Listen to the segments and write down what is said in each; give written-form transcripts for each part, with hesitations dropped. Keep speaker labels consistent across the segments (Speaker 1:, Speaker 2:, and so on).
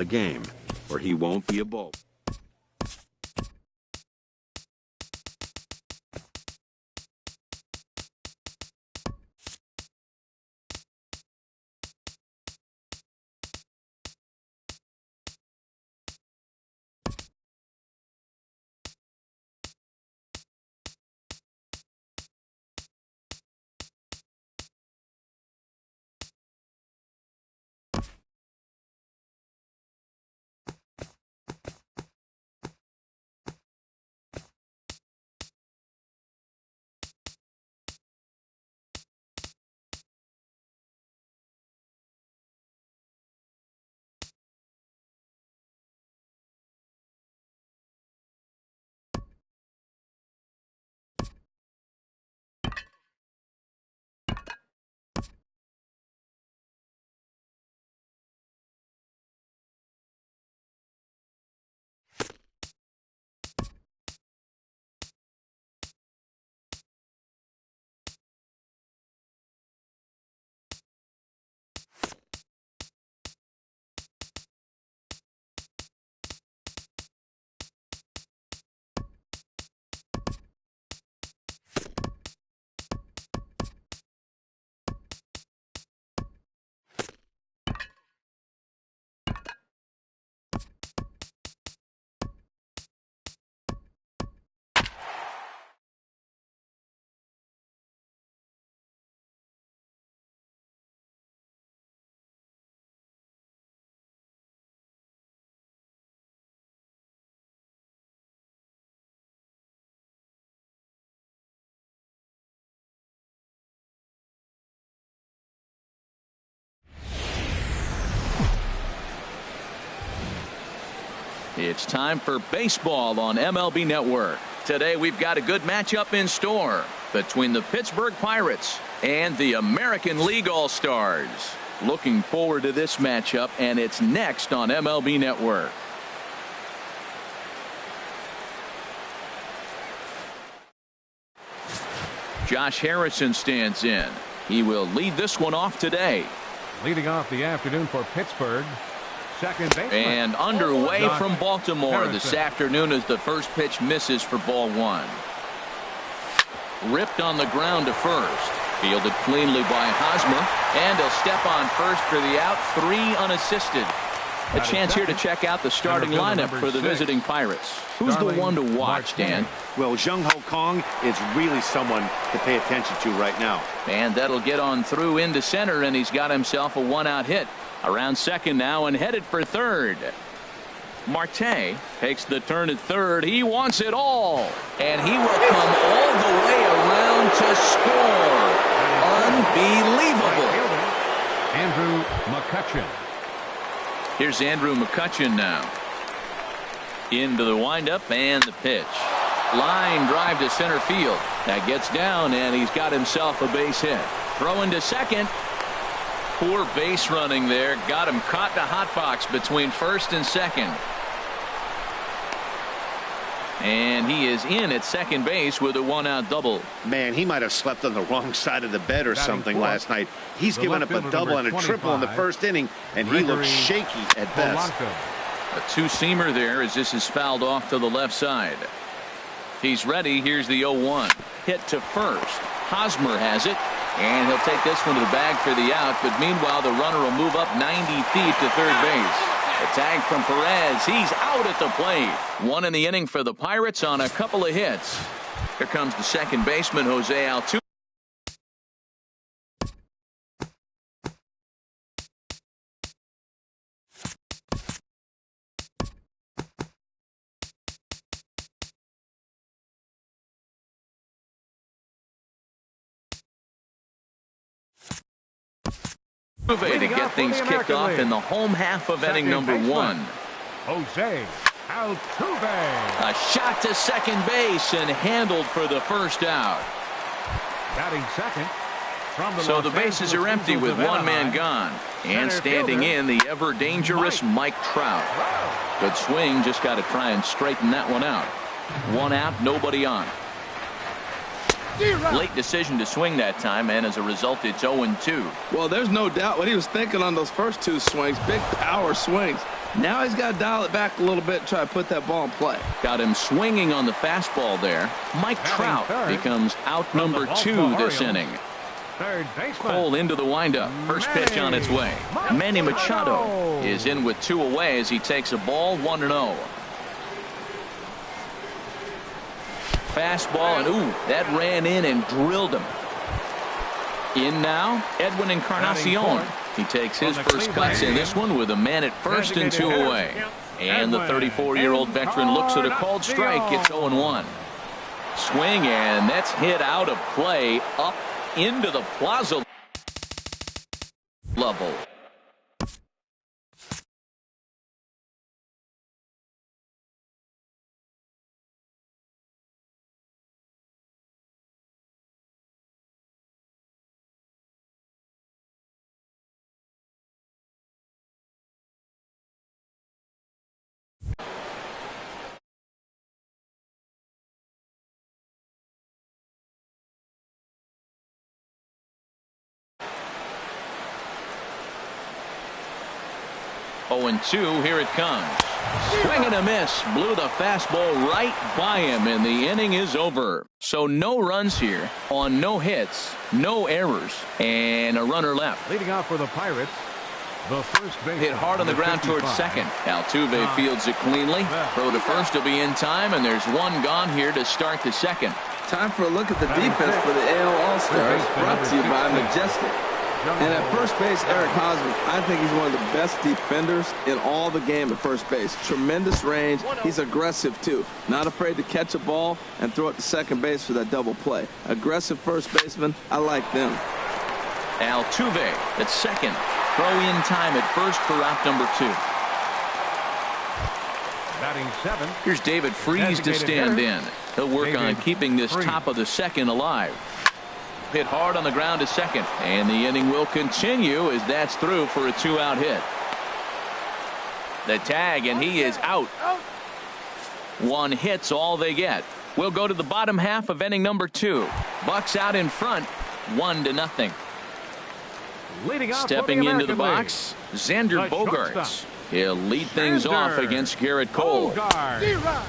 Speaker 1: the game, or he won't be a ball.
Speaker 2: It's time for baseball on MLB Network. Today we've got a good matchup in store between the Pittsburgh Pirates and the American League All-Stars. Looking forward to this matchup, and it's next on MLB Network. Josh Harrison stands in. He will lead this one off today.
Speaker 3: Leading off the afternoon for Pittsburgh, second baseman.
Speaker 2: And underway
Speaker 3: Josh
Speaker 2: from Baltimore
Speaker 3: Harrison.
Speaker 2: this afternoon as the first pitch misses for ball one. Ripped on the ground to first. Fielded cleanly by Hosmer. And he'll step on first for the out. 3 unassisted. A chance here to check out the starting lineup for the visiting Pirates. Who's the one to watch, Dan?
Speaker 1: Well, Jung Ho Kong is really someone to pay attention to right now.
Speaker 2: And that'll get on through into center, and he's got himself a 1-out hit. Around second now and headed for third. Marte takes the turn at third. He wants it all. And he will come all the way around to score. Unbelievable.
Speaker 3: Andrew McCutchen.
Speaker 2: Here's Andrew McCutchen now. Into the windup and the pitch. Line drive to center field. That gets down, and he's got himself a base hit. Throw into second. Poor base running there. Got him caught in a hot box between first and second. And he is in at second base with a 1-out double.
Speaker 1: Man, he might have slept on the wrong side of the bed or something last night. He's given up a double and a triple in the first inning, and he looks shaky at best.
Speaker 2: A two-seamer there as this is fouled off to the left side. He's ready. Here's the 0-1. Hit to first. Hosmer has it. And he'll take this one to the bag for the out. But meanwhile, the runner will move up 90 feet to third base. A tag from Perez. He's out at the plate. 1 in the inning for the Pirates on a couple of hits. Here comes the second baseman, Jose Altuve. To get things kicked off in the home half of inning number 1.
Speaker 3: Jose Altuve.
Speaker 2: A shot to second base and handled for the first out.
Speaker 3: Batting second.
Speaker 2: So the bases are empty with one man gone. And standing in, the ever dangerous Mike Trout. Good swing, just got to try and straighten that one out. 1 out, nobody on. Late decision to swing that time, and as a result, it's 0-2.
Speaker 4: Well, there's no doubt what he was thinking on those first 2 swings. Big power swings. Now he's got to dial it back a little bit and try to put that ball in play.
Speaker 2: Got him swinging on the fastball there. Mike Trout becomes out number 2 this inning. Cole into the windup. First pitch on its way. Manny Machado is in with 2 away as he takes a ball 1-0. Fastball, and ooh, that ran in and drilled him. In now, Edwin Encarnacion. He takes his first cuts in this one with a man at first and 2 away. And the 34-year-old veteran looks at a called strike. It's 0-1. Swing, and that's hit out of play up into the plaza level. Oh, and 2, here it comes. Swing and a miss. Blew the fastball right by him, and the inning is over. So no runs here on no hits, no errors, and a runner left.
Speaker 3: Leading off for the Pirates, the first base
Speaker 2: hit hard on the ground towards second. Altuve fields it cleanly. Throw to first will be in time, and there's one gone here to start the second.
Speaker 4: Time for a look at the defense for the AL All-Stars, brought to you by Majestic. And at first base, Eric Hosmer, I think he's one of the best defenders in all the game at first base. Tremendous range. He's aggressive, too. Not afraid to catch a ball and throw it to second base for that double play. Aggressive first baseman. I like them.
Speaker 2: Altuve at second. Throw in time at first for out number 2.
Speaker 3: Batting 7.
Speaker 2: Here's David Freese to stand in. He'll work on keeping this top of the second alive. Hit hard on the ground to second, and the inning will continue as that's through for a 2-out hit. The tag, and he is out. 1 hit's all they get. We'll go to the bottom half of inning number 2. Bucks out in front, 1-0. Stepping into the box, Xander Bogaerts. He'll lead things off against Garrett Cole.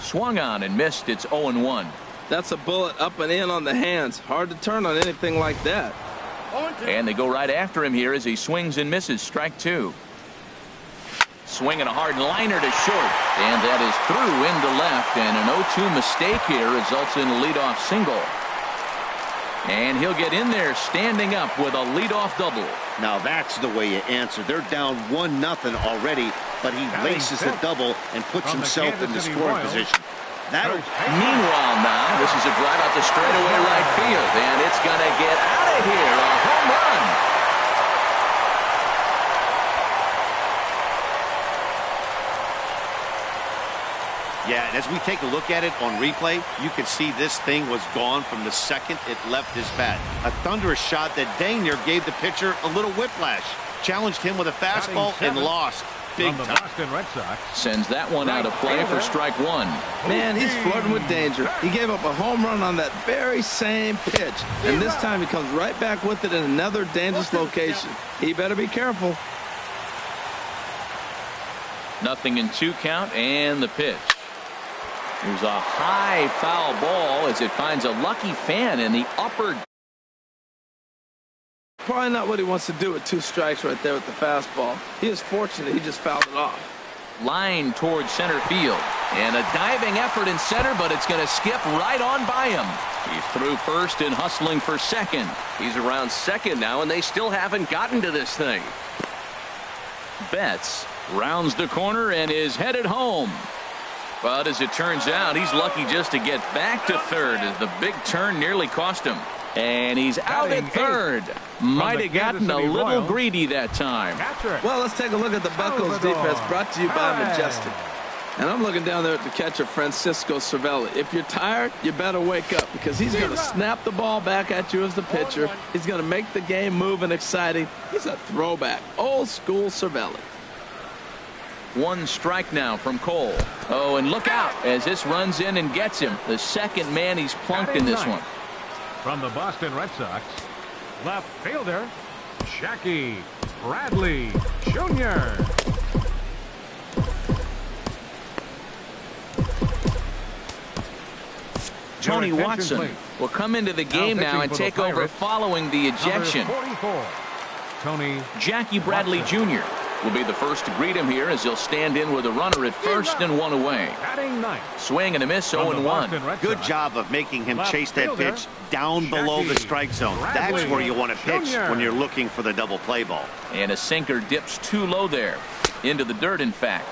Speaker 2: Swung on and missed. It's 0-1.
Speaker 4: That's a bullet up and in on the hands. Hard to turn on anything like that.
Speaker 2: And they go right after him here as he swings and misses. Strike 2. Swinging a hard liner to short. And that is through into left. And an 0-2 mistake here results in a leadoff single. And he'll get in there standing up with a leadoff double.
Speaker 1: Now that's the way you answer. They're down 1-0 already, but he laces the double and puts himself in the scoring position.
Speaker 2: Meanwhile now, this is a drive out to straightaway right field, and it's going to get out of here. A home run.
Speaker 1: Yeah, and as we take a look at it on replay, you can see this thing was gone from the second it left his bat. A thunderous shot that dang near gave the pitcher a little whiplash. Challenged him with a fastball and lost. Big time.
Speaker 3: Boston Red Sox.
Speaker 2: Sends that one out of play for strike 1.
Speaker 4: Man, he's flirting with danger. He gave up a home run on that very same pitch. And this time he comes right back with it in another dangerous location. He better be careful.
Speaker 2: 0-2 count and the pitch. There's a high foul ball as it finds a lucky fan in the upper.
Speaker 4: Probably not what he wants to do with 2 strikes right there with the fastball. He is fortunate he just fouled it off.
Speaker 2: Line towards center field. And a diving effort in center, but it's going to skip right on by him. He's through first and hustling for second. He's around second now, and they still haven't gotten to this thing. Betts rounds the corner and is headed home. But as it turns out, he's lucky just to get back to third as the big turn nearly cost him. And he's out at third. Might have gotten a little greedy that time.
Speaker 4: Well, let's take a look at the Buccos defense brought to you by Majestic. And I'm looking down there at the catcher, Francisco Cervelli. If you're tired, you better wake up because he's going to snap the ball back at you as the pitcher. He's going to make the game move and exciting. He's a throwback. Old school Cervelli.
Speaker 2: 1 strike now from Cole. Oh, and look out as this runs in and gets him. The second man he's plunked in this one.
Speaker 3: From the Boston Red Sox, left fielder, Jackie Bradley Jr.
Speaker 2: Tony Watson will come into the game now and take over following the ejection.
Speaker 3: Number 44, Tony
Speaker 2: Jackie Bradley Jr. will be the first to greet him here as he'll stand in with a runner at first and one away. Swing and a miss, 0-1.
Speaker 1: Good job of making him chase that pitch down below the strike zone. That's where you want to pitch when you're looking for the double play ball.
Speaker 2: And a sinker dips too low there. Into the dirt, in fact.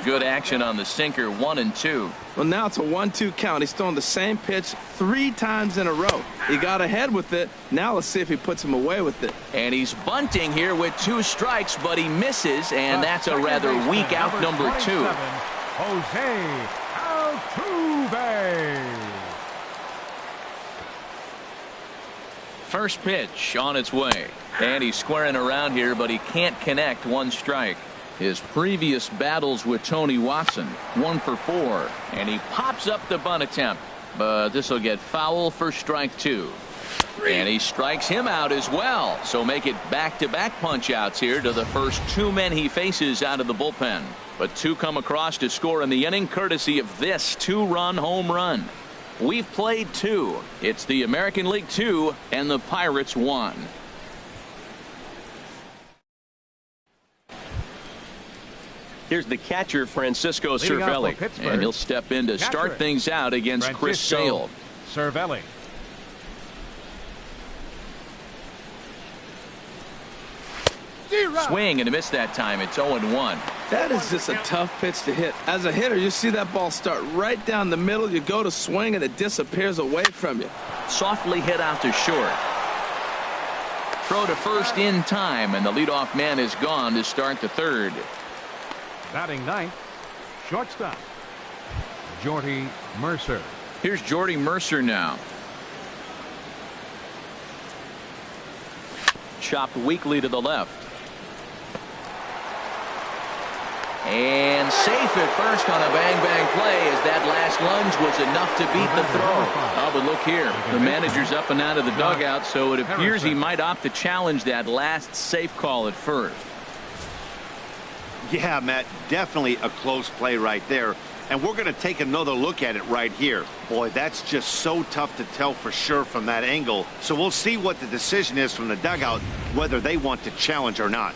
Speaker 2: Good action on the sinker, 1-2.
Speaker 4: Well, now it's a 1-2 count. He's thrown the same pitch 3 times in a row. He got ahead with it. Now let's see if he puts him away with it.
Speaker 2: And he's bunting here with 2 strikes, but he misses, and that's a rather weak out, number 2.
Speaker 3: Jose Altuve.
Speaker 2: First pitch on its way. And he's squaring around here, but he can't connect. 1 strike. His previous battles with Tony Watson, 1 for 4. And he pops up the bunt attempt. But this will get foul for strike 2. And he strikes him out as well. So make it back-to-back punch-outs here to the first 2 men he faces out of the bullpen. But 2 come across to score in the inning courtesy of this 2-run home run. We've played 2. It's the American League 2 and the Pirates 1. Here's the catcher, Francisco Cervelli, and he'll step in to start things out against Chris Sale.
Speaker 3: Cervelli.
Speaker 2: Swing and a miss that time. It's 0-1.
Speaker 4: That is just a tough pitch to hit. As a hitter, you see that ball start right down the middle. You go to swing, and it disappears away from you.
Speaker 2: Softly hit out to short. Throw to first in time, and the leadoff man is gone to start the third.
Speaker 3: Batting ninth, shortstop, Jordy Mercer.
Speaker 2: Here's Jordy Mercer now. Chopped weakly to the left. And safe at first on a bang-bang play as that last lunge was enough to beat the throw. Oh, but look here. The manager's up and out of the dugout, so it appears he might opt to challenge that last safe call at first.
Speaker 1: Yeah, Matt, definitely a close play right there. And we're going to take another look at it right here. Boy, that's just so tough to tell for sure from that angle. So we'll see what the decision is from the dugout, whether they want to challenge or not.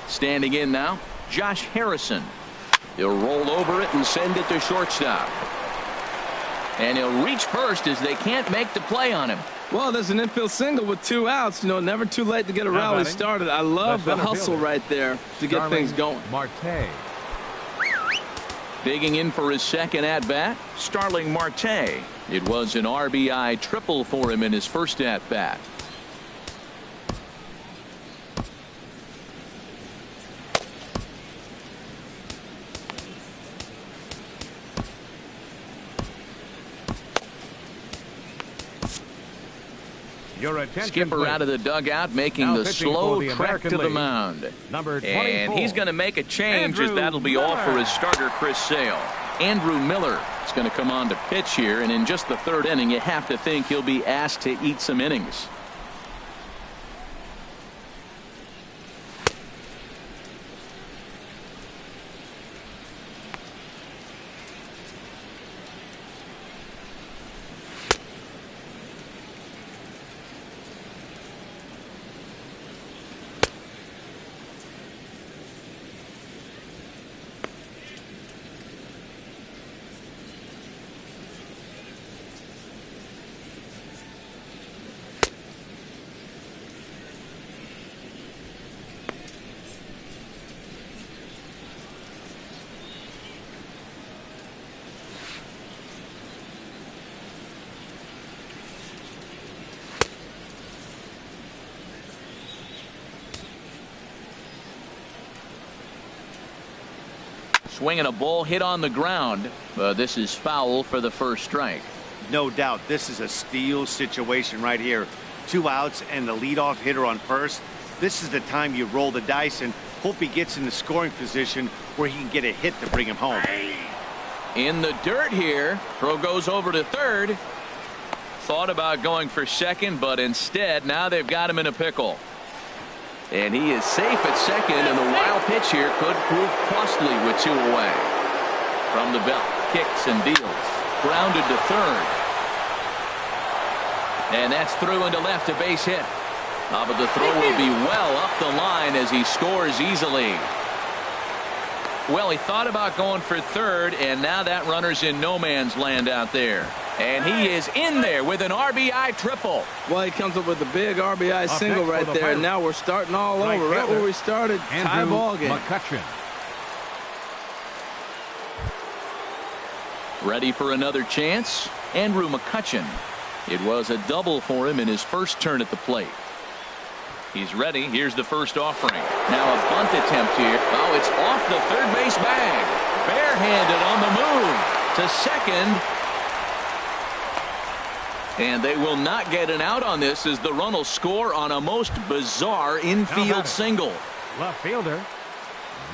Speaker 2: Standing in now, Josh Harrison. He'll roll over it and send it to shortstop. And he'll reach first as they can't make the play on him.
Speaker 4: Well, there's an infield single with 2 outs. You know, never too late to get a rally started. I love the hustle right there to get things going.
Speaker 3: Marte.
Speaker 2: Digging in for his second at-bat, Starling Marte. It was an RBI triple for him in his first at-bat. Skipper out of the dugout, making the slow trek to the mound. And he's going to make a change as that'll be all for his starter, Chris Sale. Andrew Miller is going to come on to pitch here, and in just the 3rd inning, you have to think he'll be asked to eat some innings. Swinging a ball hit on the ground. This is foul for the first strike.
Speaker 1: No doubt this is a steal situation right here. 2 outs and the leadoff hitter on first. This is the time you roll the dice and hope he gets in the scoring position where he can get a hit to bring him home.
Speaker 2: In the dirt here. Throw goes over to third. Thought about going for second, but instead now they've got him in a pickle. And he is safe at second, and the wild pitch here could prove costly with 2 away. From the belt, kicks and deals. Grounded to third. And that's through into left, a base hit. But the throw will be well up the line as he scores easily. Well, he thought about going for third, and now that runner's in no man's land out there. And he is in there with an RBI triple.
Speaker 4: Well, he comes up with a big RBI single right there, and now we're starting all over. Right where we started, tie ball game.
Speaker 3: McCutchen.
Speaker 2: Ready for another chance? Andrew McCutchen. It was a double for him in his first turn at the plate. He's ready. Here's the first offering. Now a bunt attempt here. Oh, it's off the third base bag. Barehanded on the move to second. And they will not get an out on this as the run will score on a most bizarre infield single.
Speaker 3: Left fielder.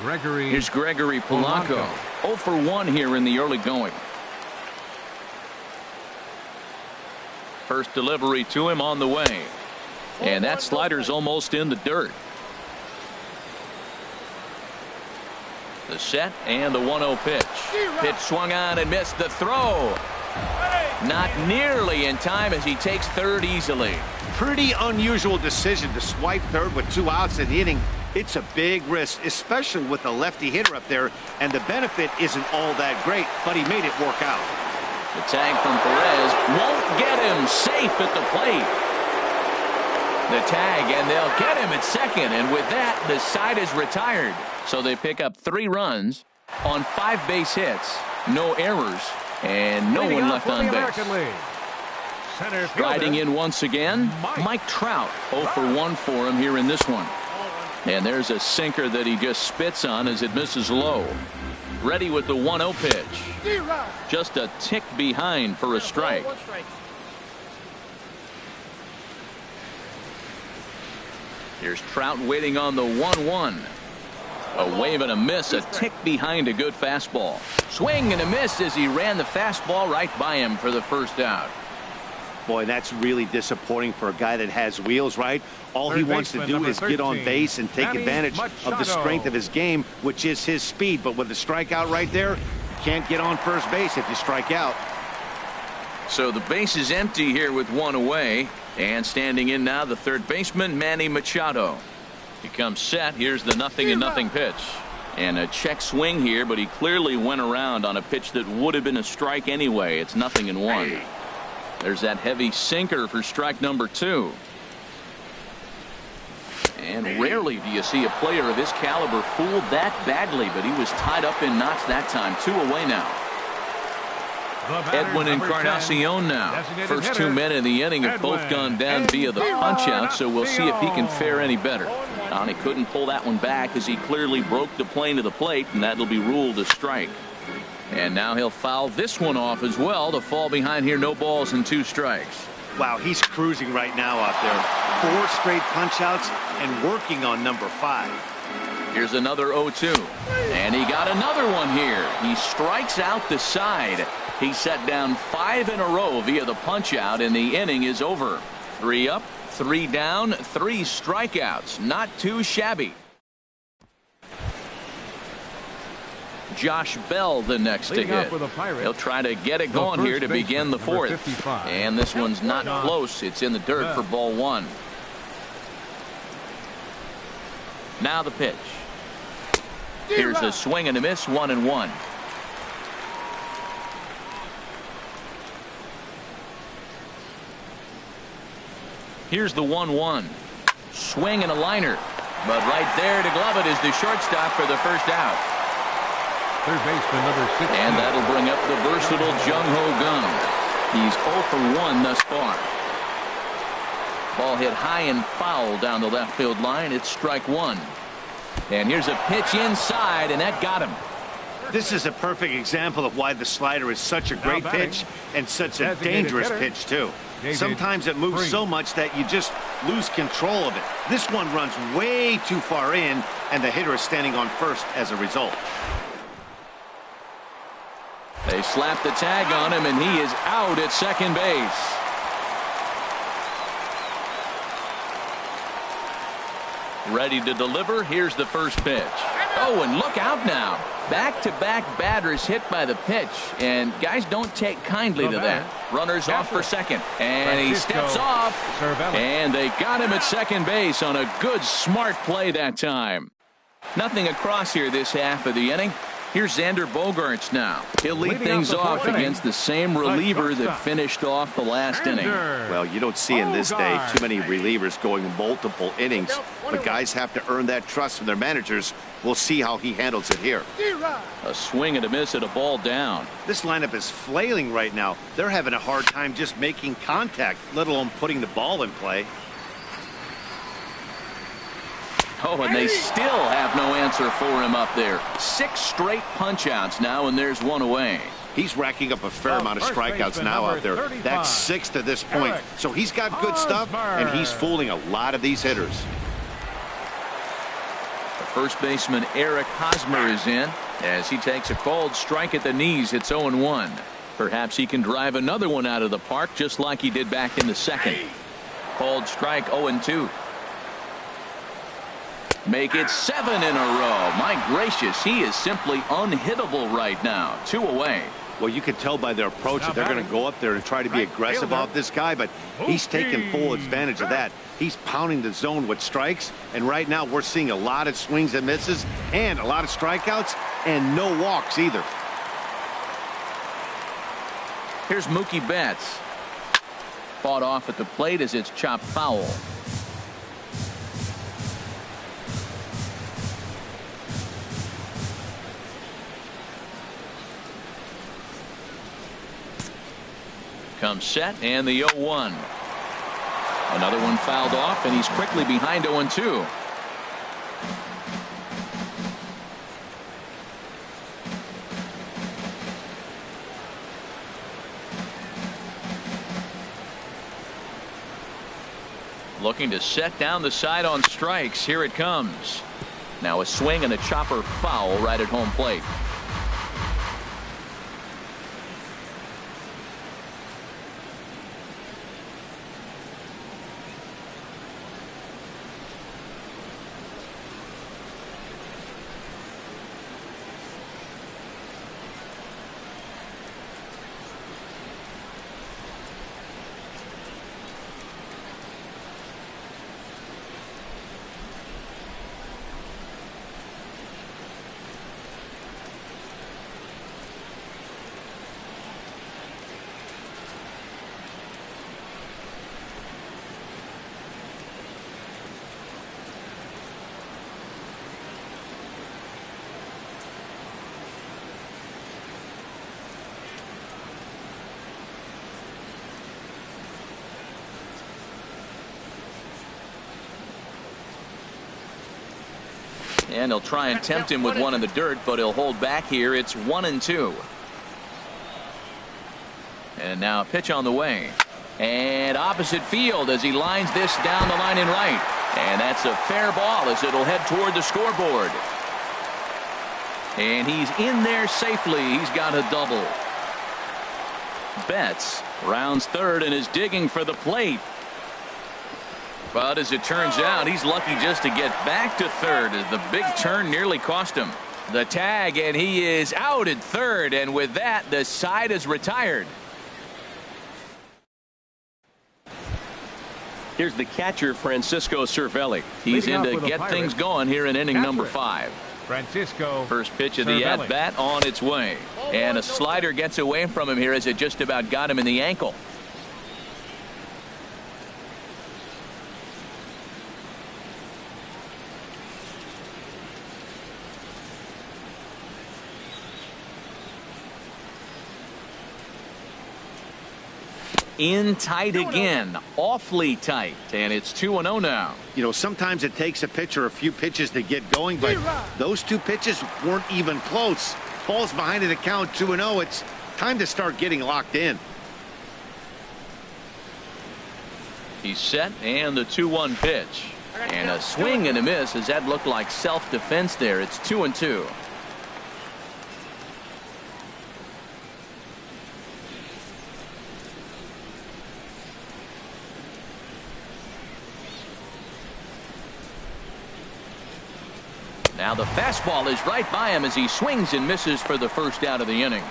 Speaker 3: Gregory.
Speaker 2: Here's Gregory Polanco. 0 for 1 here in the early going. First delivery to him on the way. And that slider's almost in the dirt. The set and the 1-0 pitch. Pitch swung on and missed the throw. Not nearly in time as he takes third easily.
Speaker 1: Pretty unusual decision to swipe third with 2 outs in the inning. It's a big risk, especially with the lefty hitter up there, and the benefit isn't all that great, but he made it work out.
Speaker 2: The tag from Perez won't get him safe at the plate. The tag, and they'll get him at second, and with that, the side is retired. So they pick up 3 runs on 5 base hits, no errors, and no one left on base. Striding in once again, Mike Trout. 0 for 1 for him here in this one. And there's a sinker that he just spits on as it misses low. Ready with the 1-0 pitch. Just a tick behind for a strike. Here's Trout waiting on the 1-1. A wave and a miss, a tick behind a good fastball. Swing and a miss as he ran the fastball right by him for the first out.
Speaker 1: Boy, that's really disappointing for a guy that has wheels, right? All he wants to do is get on base and take advantage of the strength of his game, which is his speed. But with a strikeout right there, you can't get on first base if you strike out.
Speaker 2: So the base is empty here with 1 away. And standing in now, the third baseman, Manny Machado. He comes set. Here's the 0-0 pitch. And a check swing here, but he clearly went around on a pitch that would have been a strike anyway. It's 0-1. There's that heavy sinker for strike number 2. And rarely do you see a player of his caliber fooled that badly, but he was tied up in knots that time. 2 away now. Edwin Encarnacion now. First 2 men in the inning have both gone down via the punch-out, so we'll see if he can fare any better. He couldn't pull that one back as he clearly broke the plane of the plate, and that'll be ruled a strike. And now he'll foul this one off as well to fall behind here. No balls and 2 strikes.
Speaker 1: Wow, he's cruising right now out there. 4 straight punch-outs and working on number 5.
Speaker 2: Here's another 0-2. And he got another one here. He strikes out the side. He set down 5 in a row via the punch-out, and the inning is over. 3 up, 3 down, 3 strikeouts. Not too shabby. Josh Bell the next to hit. He'll try to get it going here to begin the 4th. And this one's not close. It's in the dirt for ball 1. Now the pitch. Here's a swing and a miss, 1-1. Here's the 1-1. Swing and a liner. But right there to glove it is the shortstop for the first out.
Speaker 3: Third baseman number 6.
Speaker 2: And that'll bring up the versatile Jung-Ho Kang. He's 0 for 1 thus far. Ball hit high and foul down the left field line. It's strike 1. And here's a pitch inside, and that got him.
Speaker 1: This is a perfect example of why the slider is such a great pitch and such a dangerous pitch, too. Sometimes it moves so much that you just lose control of it. This one runs way too far in, and the hitter is standing on first as a result.
Speaker 2: They slap the tag on him, and he is out at second base. Ready to deliver. Here's the first pitch. Oh, and look out now. Back-to-back batters hit by the pitch, and guys don't take kindly to that. Runners off for second, and he steps off, and they got him at second base on a good, smart play that time. Nothing across here this half of the inning. Here's Xander Bogaerts now. He'll lead things off against the same reliever that finished off the last inning.
Speaker 1: Well, you don't see in this day too many relievers going multiple innings, but guys have to earn that trust from their managers. We'll see how he handles it here.
Speaker 2: A swing and a miss at a ball down.
Speaker 1: This lineup is flailing right now. They're having a hard time just making contact, let alone putting the ball in play.
Speaker 2: Oh, and they still have no answer for him up there. 6 straight punch-outs now, and there's one away.
Speaker 1: He's racking up a fair amount of strikeouts now out there.
Speaker 3: 35.
Speaker 1: That's 6 to this point. So he's got good stuff, and he's fooling a lot of these hitters.
Speaker 2: The first baseman, Eric Hosmer, is in as he takes a cold strike at the knees. It's 0-1. Perhaps he can drive another one out of the park just like he did back in the second. Cold strike, 0-2. Make it 7 in a row. My gracious, he is simply unhittable right now. 2 away.
Speaker 1: Well, you can tell by their approach that they're going to go up there and try to be aggressive off this guy, but he's taking full advantage of that. He's pounding the zone with strikes, and right now we're seeing a lot of swings and misses and a lot of strikeouts and no walks either.
Speaker 2: Here's Mookie Betts. Fought off at the plate as it's chopped foul. Comes set, and the 0-1. Another one fouled off, and he's quickly behind 0-2. Looking to set down the side on strikes. Here it comes. Now a swing and a chopper foul right at home plate. And he'll try and tempt him with one in the dirt, but he'll hold back here. It's 1-2. And now a pitch on the way. And opposite field as he lines this down the line in right. And that's a fair ball as it'll head toward the scoreboard. And he's in there safely. He's got a double. Betts rounds third and is digging for the plate. But as it turns out, he's lucky just to get back to third as the big turn nearly cost him. The tag, and he is out at third, and with that, the side is retired. Here's the catcher, Francisco Cervelli. He's in to get things going here in inning number 5.
Speaker 3: Francisco.
Speaker 2: First pitch of the at-bat on its way. And a slider gets away from him here as it just about got him in the ankle. In tight again, awfully tight, and it's 2-0 now.
Speaker 1: You know, sometimes it takes a pitcher a few pitches to get going, but those 2 pitches weren't even close. Falls behind in the count, 2-0. It's time to start getting locked in.
Speaker 2: He's set, and the 2-1 pitch. And a swing and a miss as that looked like self-defense there. It's 2-2. Now the fastball is right by him as he swings and misses for the first out of the inning.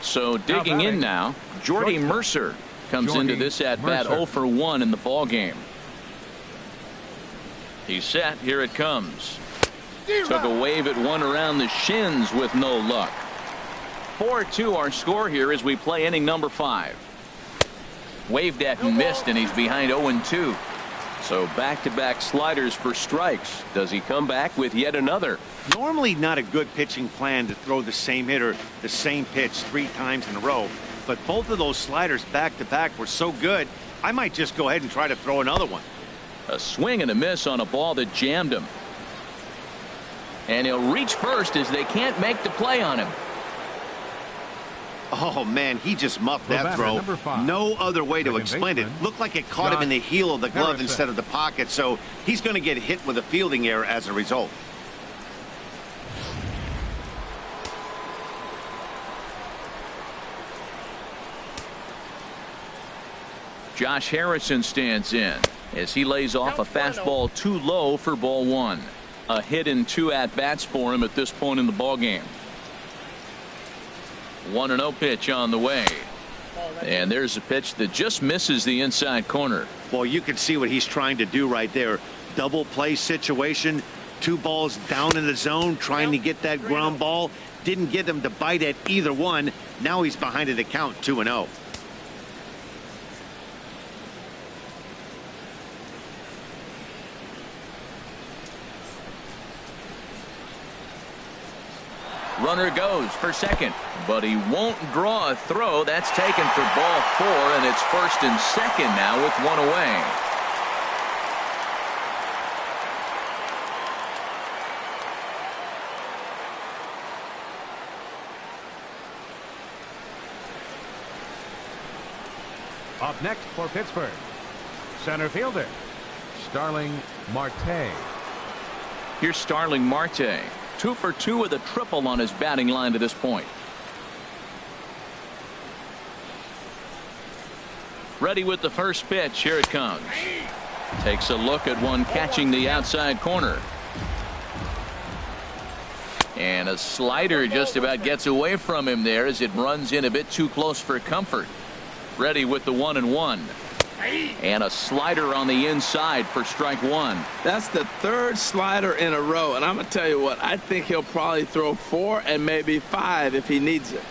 Speaker 2: So digging in now, Jordy Mercer comes into this at-bat 0 for 1 in the ball game. He's set. Here it comes. Took a wave at one around the shins with no luck. 4-2 our score here as we play inning number 5. Waved at and missed, and he's behind 0-2. So back-to-back sliders for strikes. Does he come back with yet another?
Speaker 1: Normally not a good pitching plan to throw the same hitter the same pitch 3 times in a row. But both of those sliders back-to-back were so good, I might just go ahead and try to throw another one.
Speaker 2: A swing and a miss on a ball that jammed him. And he'll reach first as they can't make the play on him.
Speaker 1: Oh, man, he just muffed that throw. No other way to explain it. Looked like it caught him in the heel of the glove instead of the pocket, so he's going to get hit with a fielding error as a result.
Speaker 2: Josh Harrison stands in as he lays off a fastball too low for ball 1. A hit and 2 at-bats for him at this point in the ball game. 1-0 pitch on the way. And there's a pitch that just misses the inside corner.
Speaker 1: Well, you can see what he's trying to do right there. Double play situation. 2 balls down in the zone trying to get that ground ball. Didn't get him to bite at either one. Now he's behind an account 2-0.
Speaker 2: Runner goes for second, but he won't draw a throw. That's taken for ball 4, and it's first and second now with 1 away.
Speaker 3: Up next for Pittsburgh, center fielder Starling Marte.
Speaker 2: Here's Starling Marte. 2 for 2 with a triple on his batting line to this point. Ready with the first pitch. Here it comes. Takes a look at one catching the outside corner. And a slider just about gets away from him there as it runs in a bit too close for comfort. Ready with the 1-1. And a slider on the inside for strike 1.
Speaker 4: That's the 3rd slider in a row, and I'm going to tell you what, I think he'll probably throw 4 and maybe 5 if he needs it.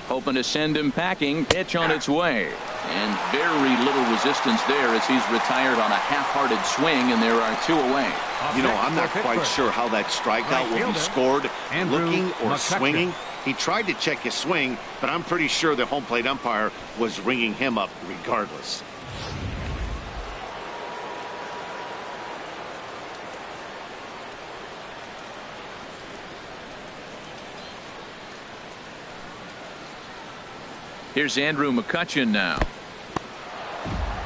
Speaker 2: Hoping to send him packing. Pitch on its way. And very little resistance there as he's retired on a half-hearted swing, and there are 2 away.
Speaker 1: You know, I'm not quite sure how that strikeout will be scored, looking or swinging. He tried to check his swing, but I'm pretty sure the home plate umpire was ringing him up regardless.
Speaker 2: Here's Andrew McCutchen now.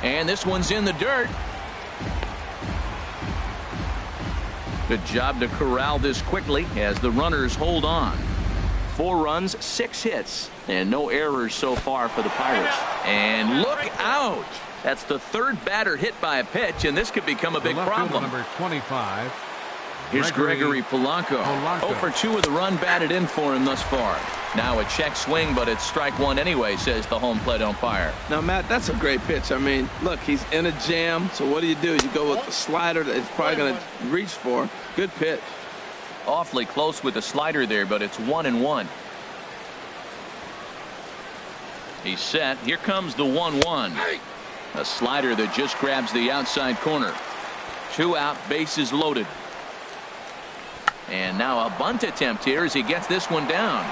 Speaker 2: And this one's in the dirt. Good job to corral this quickly as the runners hold on. 4 runs, 6 hits, and no errors so far for the Pirates. And look out! That's the 3rd batter hit by a pitch, and this could become a big problem.
Speaker 3: Number 25.
Speaker 2: Here's Gregory Polanco. 0 for 2 with a run batted in for him thus far. Now a check swing, but it's strike 1 anyway, says the home plate umpire.
Speaker 4: Now, Matt, that's a great pitch. I mean, look, he's in a jam, so what do? You go with the slider that he's probably going to reach for. Good pitch.
Speaker 2: Awfully close with the slider there, but it's 1-1. He's set. Here comes the 1-1. A slider that just grabs the outside corner. 2 out, bases loaded. And now a bunt attempt here as he gets this one down.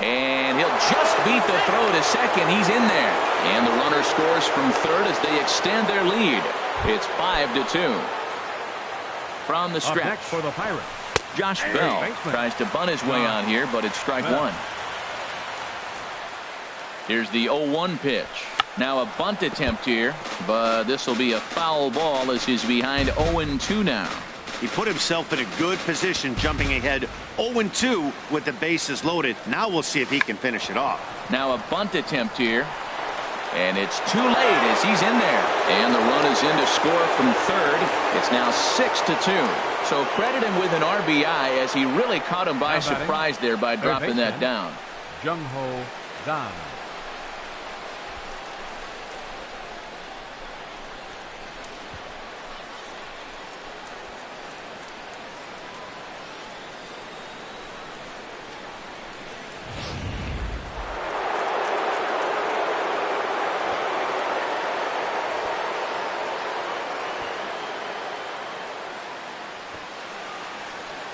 Speaker 2: And he'll just beat the throw to second. He's in there. And the runner scores from third as they extend their lead. It's 5-2. From the stretch.
Speaker 3: Up next for the Pirates,
Speaker 2: Josh Bell tries to bunt his way on here, but it's strike 1. Here's the 0-1 pitch. Now a bunt attempt here, but this will be a foul ball as he's behind 0-2 now.
Speaker 1: He put himself in a good position jumping ahead 0-2 with the bases loaded. Now we'll see if he can finish it off.
Speaker 2: Now a bunt attempt here, and it's too late as he's in there. And the run is in to score from third. It's now 6-2. So credit him with an RBI as he really caught him by surprise there by dropping that down.
Speaker 3: Jung-Ho Kang.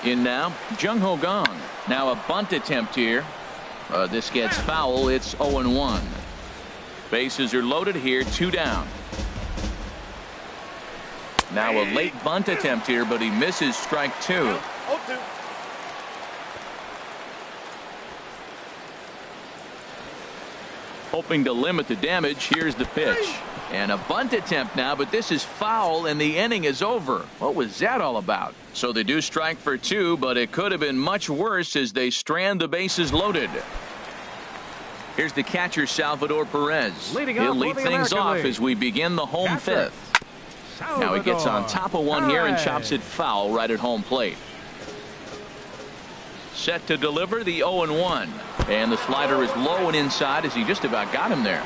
Speaker 2: In now, Jung-Ho Kang. Now a bunt attempt here. This gets foul. It's 0-1. Bases are loaded here. 2 down. Now a late bunt attempt here, but he misses strike 2. Hoping to limit the damage. Here's the pitch. And a bunt attempt now, but this is foul and the inning is over. What was that all about? So they do strike for 2, but it could have been much worse as they strand the bases loaded. Here's the catcher, Salvador Perez. He'll lead things off as we begin the home fifth. Now he gets on top of one here and chops it foul right at home plate. Set to deliver the 0-1. And the slider is low and inside as he just about got him there.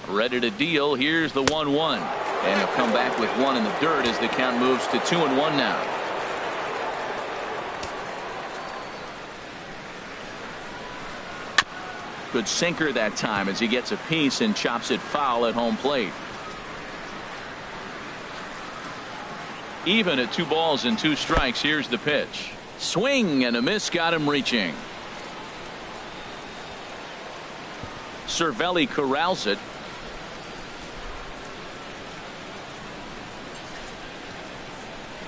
Speaker 2: Ready to deal. Here's the 1-1. And he'll come back with one in the dirt as the count moves to 2-1 now. Good sinker that time as he gets a piece and chops it foul at home plate. Even at 2 balls and 2 strikes. Here's the pitch. Swing and a miss got him reaching. Cervelli corrals it.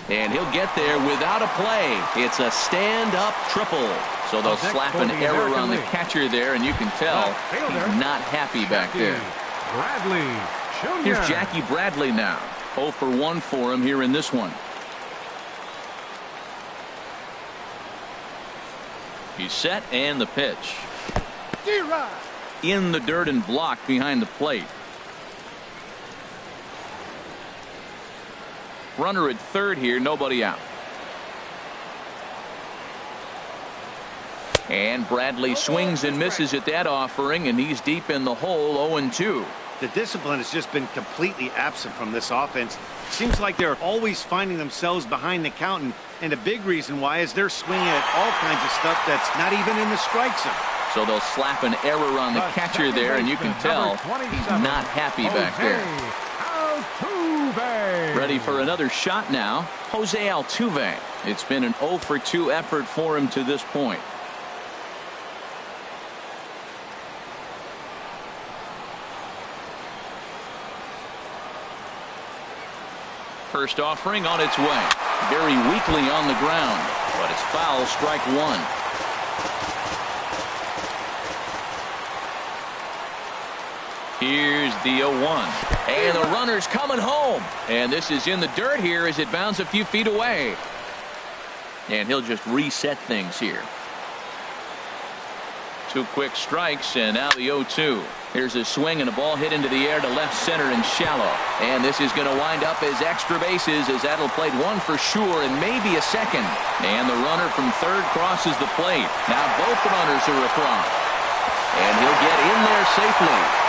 Speaker 2: And he'll get there without a play. It's a stand-up triple. So they'll slap an error on the catcher there, and you can tell he's not happy back there. Here's Jackie Bradley now. 0 for 1 for him here in this one. He's set and the pitch. In the dirt and blocked behind the plate. Runner at third here, nobody out. And Bradley swings and misses at that offering, and he's deep in the hole. 0-2.
Speaker 1: The discipline has just been completely absent from this offense. Seems like they're always finding themselves behind the count, and a big reason why is they're swinging at all kinds of stuff that's not even in the strike zone.
Speaker 2: So they'll slap an error on the catcher there, and you can tell he's not happy back there. Ready for another shot now. Jose Altuve. It's been an 0 for 2 effort for him to this point. First offering on its way. Very weakly on the ground, but it's foul. Strike 1. Here's the 0-1. And the runner's coming home. And this is in the dirt here as it bounds a few feet away. And he'll just reset things here. 2 quick strikes, and now the 0-2. Here's a swing and a ball hit into the air to left center and shallow. And this is going to wind up as extra bases as that'll play 1 for sure and maybe a second. And the runner from third crosses the plate. Now both runners are across. And he'll get in there safely.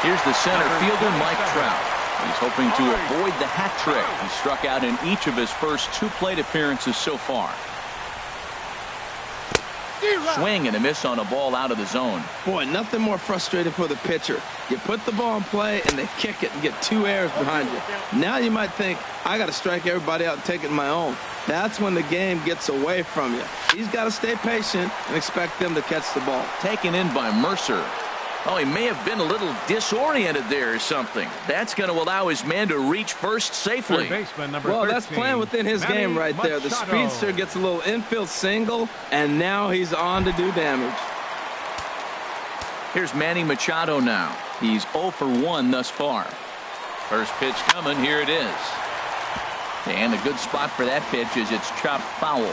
Speaker 2: Here's the center fielder, Mike Trout. He's hoping to avoid the hat trick. He struck out in each of his first 2 plate appearances so far. Swing and a miss on a ball out of the zone.
Speaker 4: Boy, nothing more frustrating for the pitcher. You put the ball in play and they kick it and get 2 errors behind you. Now you might think, I got to strike everybody out and take it my own. That's when the game gets away from you. He's got to stay patient and expect them to catch the ball.
Speaker 2: Taken in by Mercer. Oh, he may have been a little disoriented there or something. That's going to allow his man to reach first safely.
Speaker 4: Well, that's playing within his game right there. The speedster gets a little infield single, and now he's on to do damage.
Speaker 2: Here's Manny Machado now. He's 0 for 1 thus far. First pitch coming. Here it is. And a good spot for that pitch is it's chopped foul.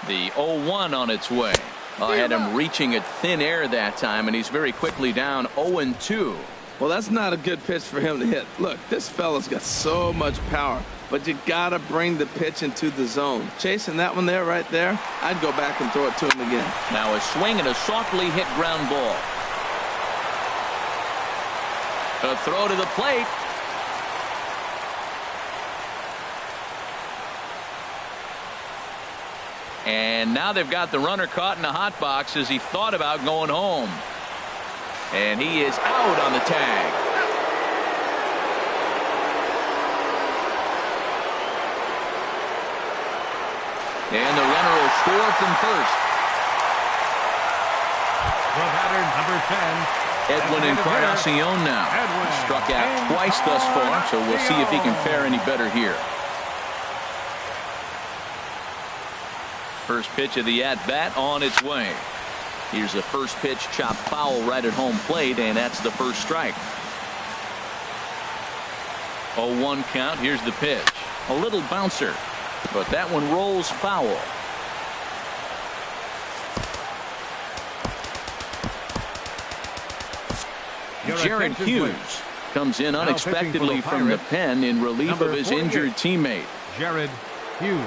Speaker 2: The 0-1 on its way. I had him reaching at thin air that time, and he's very quickly down 0-2.
Speaker 4: Well, that's not a good pitch for him to hit. Look, this fella's got so much power, but you gotta bring the pitch into the zone. Chasing that one there, right there, I'd go back and throw it to him again.
Speaker 2: Now a swing and a softly hit ground ball. A throw to the plate. And now they've got the runner caught in a hot box as he thought about going home. And he is out on the tag. And the runner will score from first.
Speaker 3: The batter, number 10.
Speaker 2: Edwin Encarnacion now. Struck out twice thus far, so we'll see if he can fare any better here. First pitch of the at-bat on its way. Here's the first pitch, chopped foul right at home plate, and that's the first strike. 0-1 count. Here's the pitch. A little bouncer, but that one rolls foul. Jared Hughes comes in unexpectedly from the pen in relief of his injured teammate.
Speaker 3: Jared Hughes.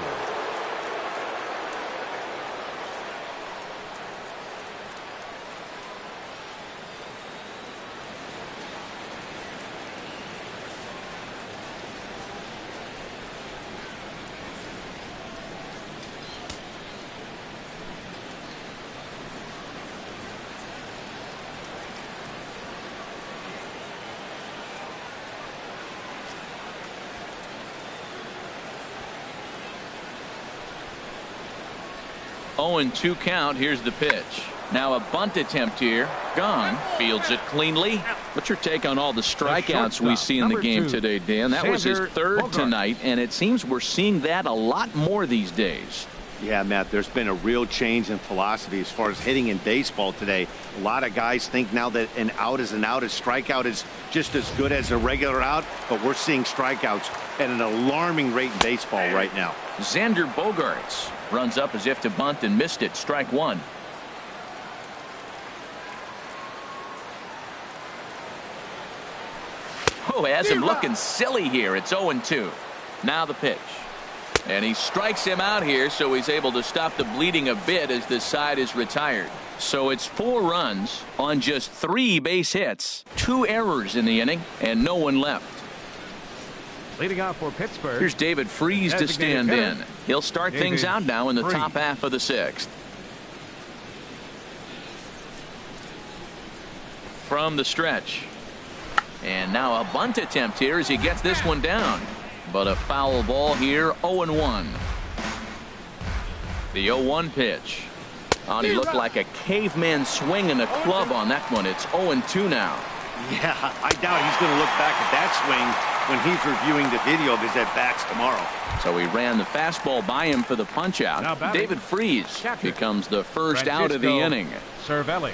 Speaker 2: Oh, and 2 count. Here's the pitch. Now a bunt attempt here. Gong fields it cleanly. What's your take on all the strikeouts we see in the game today, Dan? That was his third tonight, and it seems we're seeing that a lot more these days.
Speaker 1: Yeah, Matt, there's been a real change in philosophy as far as hitting in baseball today. A lot of guys think now that an out is an out. A strikeout is just as good as a regular out, but we're seeing strikeouts at an alarming rate in baseball right now.
Speaker 2: Xander Bogaerts runs up as if to bunt and missed it. Strike one. Oh, has him looking silly here. It's 0-2. Now the pitch. And he strikes him out here, so he's able to stop the bleeding a bit as this side is retired. So it's 4 runs on just 3 base hits, 2 errors in the inning, and no one left.
Speaker 3: Leading off for Pittsburgh.
Speaker 2: Here's David Freese to stand in. He'll start things out now in the top half of the 6th. From the stretch. And now a bunt attempt here as he gets this one down. But a foul ball here, 0-1. The 0-1 pitch. He looked like a caveman swinging a club on that one. It's 0-2 now.
Speaker 1: Yeah, I doubt he's going to look back at that swing when he's reviewing the video of his at-bats tomorrow.
Speaker 2: So he ran the fastball by him for the punch-out. David Freese becomes the first out of the inning.
Speaker 3: Cervelli.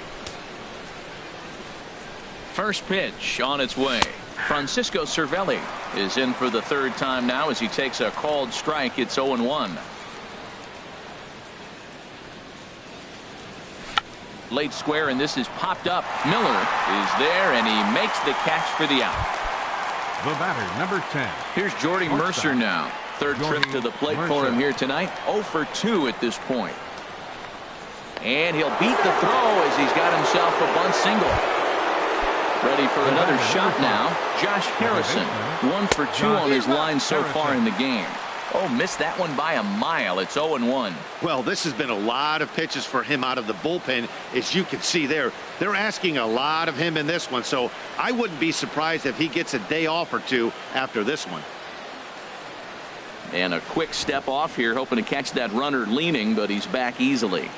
Speaker 2: First pitch on its way. Francisco Cervelli is in for the 3rd time now as he takes a called strike. It's 0-1. Late square, and this is popped up. Miller is there, and he makes the catch for the out.
Speaker 3: The batter, number 10.
Speaker 2: Here's Jordy Mercer now. 3rd trip to the plate for him here tonight. 0 for 2 at this point. And he'll beat the throw as he's got himself a bunt single. Ready for another shot now. Josh Harrison, 1 for 2 on his line so far in the game. Oh, missed that one by a mile. It's 0-1.
Speaker 1: Well, this has been a lot of pitches for him out of the bullpen. As you can see there, they're asking a lot of him in this one. So I wouldn't be surprised if he gets a day off or 2 after this one.
Speaker 2: And a quick step off here, hoping to catch that runner leaning, but he's back easily.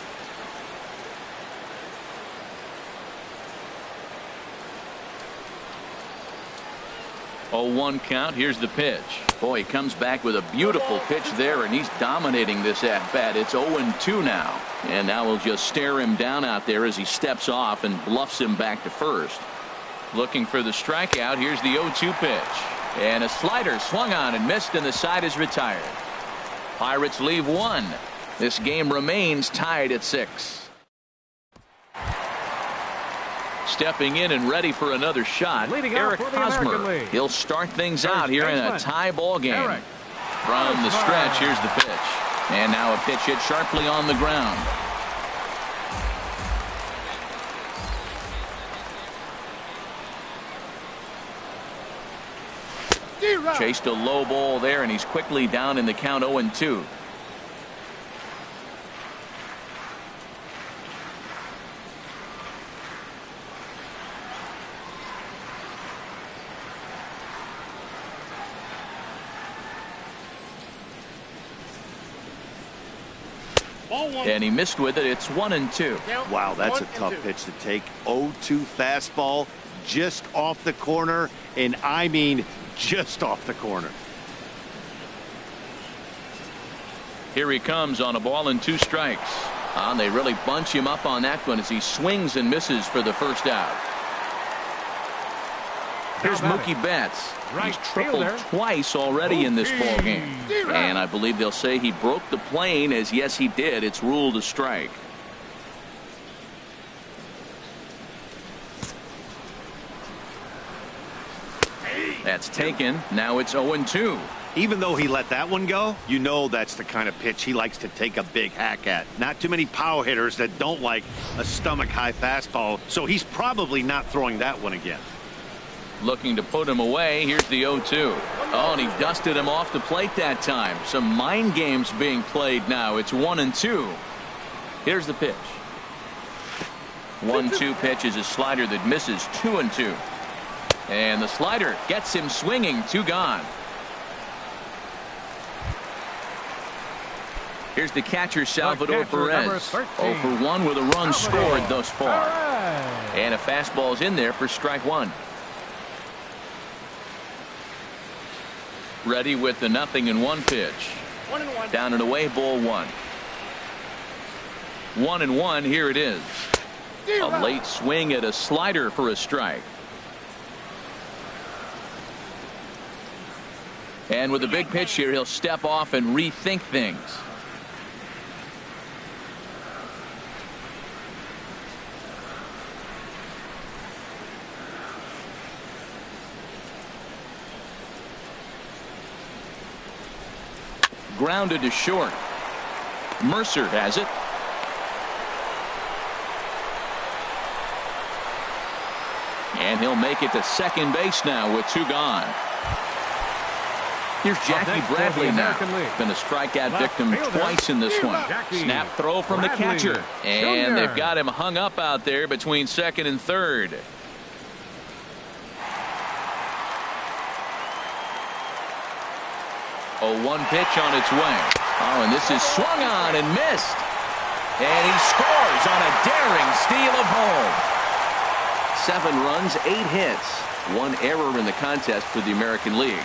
Speaker 2: Oh, 1 count. Here's the pitch. Boy, he comes back with a beautiful pitch there, and he's dominating this at-bat. It's 0-2 now. And now we'll just stare him down out there as he steps off and bluffs him back to first. Looking for the strikeout. Here's the 0-2 pitch. And a slider swung on and missed, and the side is retired. Pirates leave one. This game remains tied at 6. Stepping in and ready for another shot, Eric Hosmer. He'll start things out here in a tie ball game. From the stretch, here's the pitch. And now a pitch hit sharply on the ground. Chased a low ball there, and he's quickly down in the count 0-2. And he missed with it. It's 1-2.
Speaker 1: Wow, that's a tough pitch to take. 0-2 fastball just off the corner, and I mean just off the corner.
Speaker 2: Here he comes on a ball and 2 strikes. And they really bunch him up on that one as he swings and misses for the first out. Here's Mookie Betts. He's tripled twice already in this ball game. And I believe they'll say he broke the plane, as yes he did. It's ruled a strike. That's taken. Now it's 0-2.
Speaker 1: Even though he let that one go, you know that's the kind of pitch he likes to take a big hack at. Not too many power hitters that don't like a stomach-high fastball, so he's probably not throwing that one again.
Speaker 2: Looking to put him away. Here's the 0-2. Oh, and he dusted him off the plate that time. Some mind games being played now. It's 1-2. Here's the pitch. 1-2 pitch is a slider that misses. 2-2. And the slider gets him swinging. 2 gone. Here's the catcher, Salvador Perez. 0 for 1 with a run scored thus far. And a fastball's in there for strike 1. Ready with the 0-1 pitch.
Speaker 5: 1-1.
Speaker 2: Down and away, ball 1. 1-1. Here it is. A late swing at a slider for a strike. And with a big pitch here, he'll step off and rethink things. Grounded to short. Mercer has it. And he'll make it to second base now with 2 gone. Here's Jackie Bradley now. Been a strikeout victim twice in this one. Snap throw from the catcher. And they've got him hung up out there between second and third. A 1 pitch on its way. Oh, and this is swung on and missed. And he scores on a daring steal of home. 7 runs, 8 hits. 1 error in the contest for the American League.